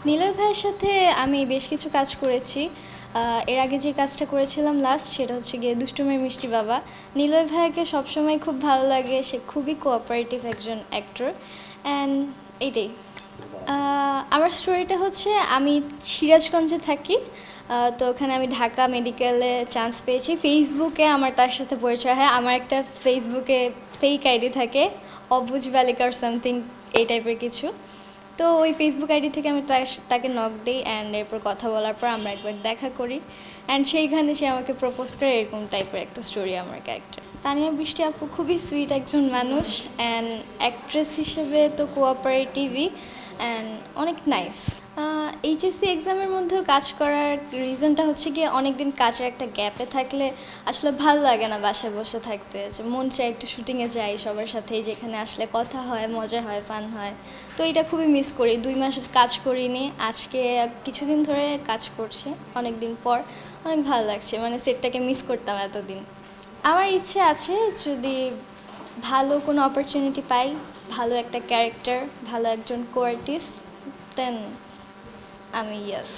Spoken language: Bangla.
নিলয় ভাইয়ের সাথে আমি বেশ কিছু কাজ করেছি। এর আগে যে কাজটা করেছিলাম লাস্ট সেটা হচ্ছে গিয়ে দুষ্টুমির মিষ্টি বাবা। নিলয় ভাইয়াকে সবসময় খুব ভালো লাগে, সে খুবই কোঅপারেটিভ একজন অ্যাক্টর অ্যান্ড এইটাই। আমার স্টোরিটা হচ্ছে আমি সিরাজগঞ্জে থাকি। তো ওখানে আমি ঢাকা মেডিকেলে চান্স পেয়েছি। ফেসবুকে আমার তার সাথে পরিচয় হয়। আমার একটা ফেসবুকে ফেক আইডি থাকে, অবুঝ বালিকার সামথিং এই টাইপের কিছু। তো ওই ফেসবুক আইডি থেকে আমি তাকে নক দিই অ্যান্ড এরপর কথা বলার পর আমরা একবার দেখা করি অ্যান্ড সেইখানে সে আমাকে প্রপোজ করে, এরকম টাইপের একটা স্টোরি আমার ক্যারেক্টার। তানিয়া বৃষ্টি আপু খুবই সুইট একজন মানুষ অ্যান্ড অ্যাক্ট্রেস হিসেবে তো কোঅপারেটিভই অ্যান্ড অনেক নাইস। এইচএসসি এক্সামের মধ্যেও কাজ করার রিজনটা হচ্ছে গিয়ে অনেক দিন কাজের একটা গ্যাপে থাকলে আসলে ভাল লাগে না বাসায় বসে থাকতে, যে মন চায় একটু শুটিংয়ে যাই সবার সাথেই, যেখানে আসলে কথা হয়, মজা হয়, ফান হয়। তো এটা খুবই মিস করি। 2 মাস কাজ করিনি, আজকে কিছুদিন ধরে কাজ করছে, অনেক দিন পর অনেক ভালো লাগছে, মানে সেটটাকে মিস করতাম এতদিন। আমার ইচ্ছে আছে যদি ভালো কোনো অপরচুনিটি পাই, ভালো একটা ক্যারেক্টার, ভালো একজন কো আর্টিস্ট, দেন আমি ইয়েস।